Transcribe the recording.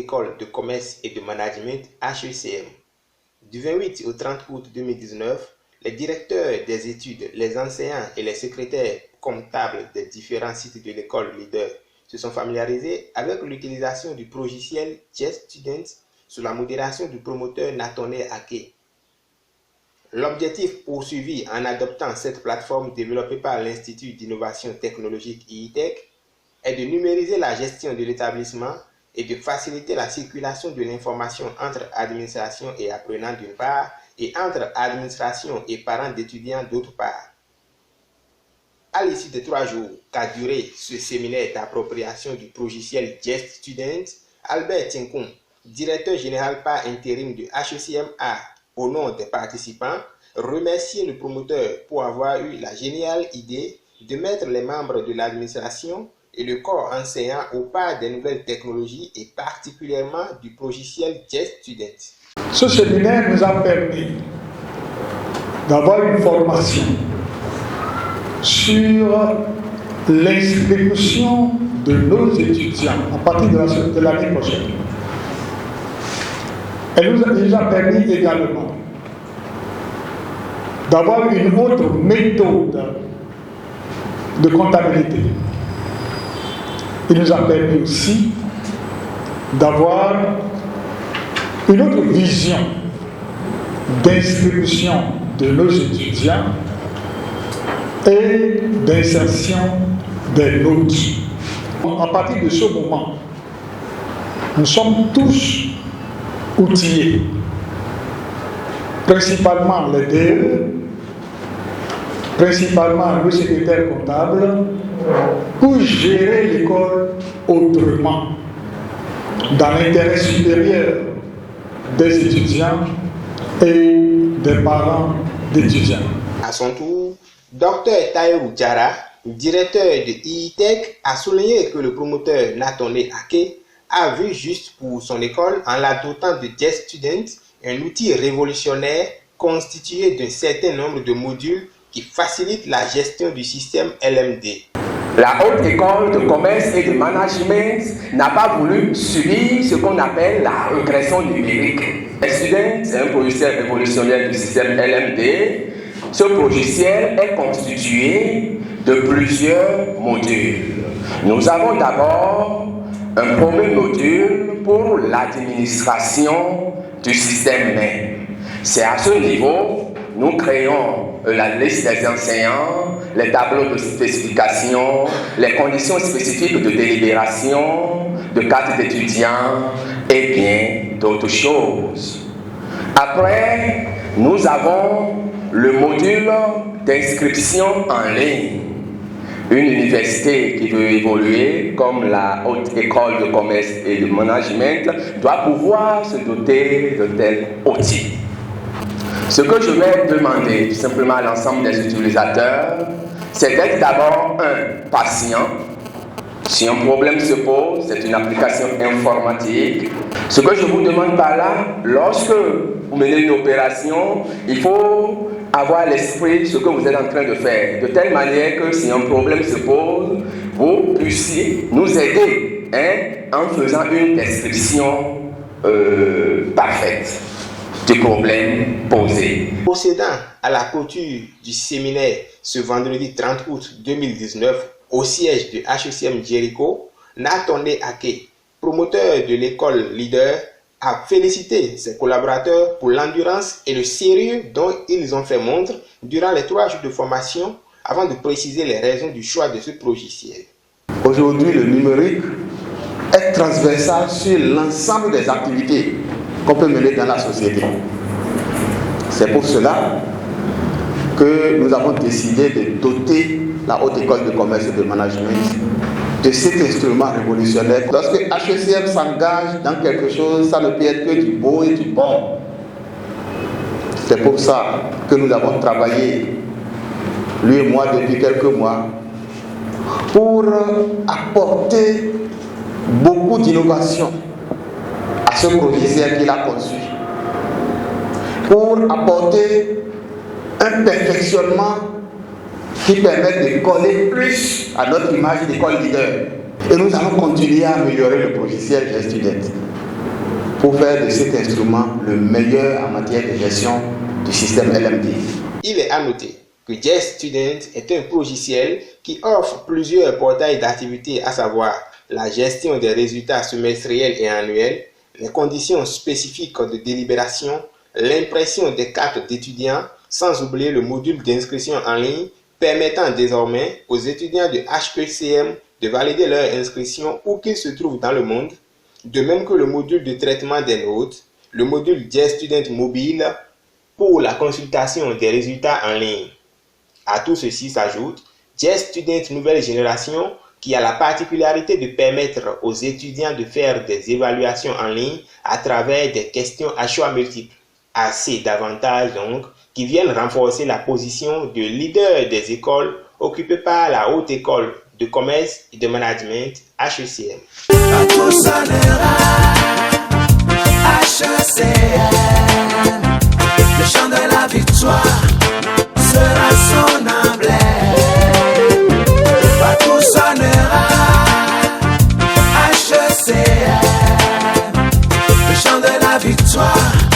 École de commerce et de management HECM. Du 28 au 30 août 2019, les directeurs des études, les enseignants et les secrétaires comptables des différents sites de l'école leader se sont familiarisés avec l'utilisation du logiciel JustStudent sous la modération du promoteur Nathaniel Ake. L'objectif poursuivi en adoptant cette plateforme développée par l'Institut d'innovation technologique IITech est de numériser la gestion de l'établissement et de faciliter la circulation de l'information entre administration et apprenants d'une part et entre administration et parents d'étudiants d'autre part. À l'issue de 3 jours qu'a duré ce séminaire d'appropriation du logiciel JustStudent, Albert Tienkoum, directeur général par intérim du HECMA, au nom des participants, remercier le promoteur pour avoir eu la géniale idée de mettre les membres de l'administration et le corps enseignant au pas des nouvelles technologies et particulièrement du logiciel JustStudent. Ce séminaire nous a permis d'avoir une formation sur l'inscription de nos étudiants à partir de l'année prochaine. Elle nous a permis également d'avoir une autre méthode de comptabilité. Il nous a permis aussi d'avoir une autre vision d'inscription de nos étudiants et d'insertion des notes. À partir de ce moment, nous sommes tous outillés, principalement les DE, principalement le secrétaire comptable, pour gérer l'école autrement, dans l'intérêt supérieur des étudiants et des parents d'étudiants. À son tour, Dr Taïrou Diarra, directeur de IITech, a souligné que le promoteur Nathaniel Ake a vu juste pour son école en la dotant de JustStudent, un outil révolutionnaire constitué d'un certain nombre de modules qui facilitent la gestion du système LMD. La Haute École de commerce et de management n'a pas voulu subir ce qu'on appelle la régression numérique. JustStudent est un logiciel révolutionnaire du système LMD. Ce logiciel est constitué de plusieurs modules. Nous avons d'abord un premier module pour l'administration du système même. C'est à ce niveau que nous créons la liste des enseignants, les tableaux de spécification, les conditions spécifiques de délibération, de carte d'étudiants et bien d'autres choses. Après, nous avons le module d'inscription en ligne. Une université qui veut évoluer comme la Haute École de commerce et de management doit pouvoir se doter de tels outils. Ce que je vais demander tout simplement à l'ensemble des utilisateurs, c'est d'être d'abord un patient. Si un problème se pose, c'est une application informatique. Ce que je vous demande par là, lorsque vous menez une opération, il faut avoir à l'esprit ce que vous êtes en train de faire, de telle manière que si un problème se pose, vous puissiez nous aider en faisant une description parfaite du problème posé. Procédant à la clôture du séminaire ce vendredi 30 août 2019 au siège de HECM Jericho, Nathaniel Ake, promoteur de l'école leader, a félicité ses collaborateurs pour l'endurance et le sérieux dont ils ont fait montre durant les 3 jours de formation avant de préciser les raisons du choix de ce logiciel. Aujourd'hui, le numérique est transversal sur l'ensemble des activités qu'on peut mener dans la société. C'est pour cela que nous avons décidé de doter la Haute École de commerce et de management de cet instrument révolutionnaire. Lorsque HECM s'engage dans quelque chose, ça ne peut être que du beau et du bon. C'est pour ça que nous avons travaillé, lui et moi, depuis quelques mois, pour apporter beaucoup d'innovation à ce logiciel qu'il a conçu, pour apporter un perfectionnement qui permet de coller plus à notre image d'école leader. Et nous allons continuer à améliorer le logiciel JustStudent. faire de cet instrument le meilleur en matière de gestion du système LMD. Il est à noter que JESS Student est un logiciel qui offre plusieurs portails d'activités, à savoir la gestion des résultats semestriels et annuels, les conditions spécifiques de délibération, l'impression des cartes d'étudiants, sans oublier le module d'inscription en ligne permettant désormais aux étudiants de HECM de valider leur inscription où qu'ils se trouvent dans le monde, de même que le module de traitement des notes, le module JESS Student mobile pour la consultation des résultats en ligne. À tout ceci s'ajoute JESS Student nouvelle génération qui a la particularité de permettre aux étudiants de faire des évaluations en ligne à travers des questions à choix multiples. Assez d'avantages donc qui viennent renforcer la position de leader des écoles occupée par la Haute École de Commerce et de Management HECM. Le chant de la victoire sera son emblème. Partout sonnera HECM. Le chant de la victoire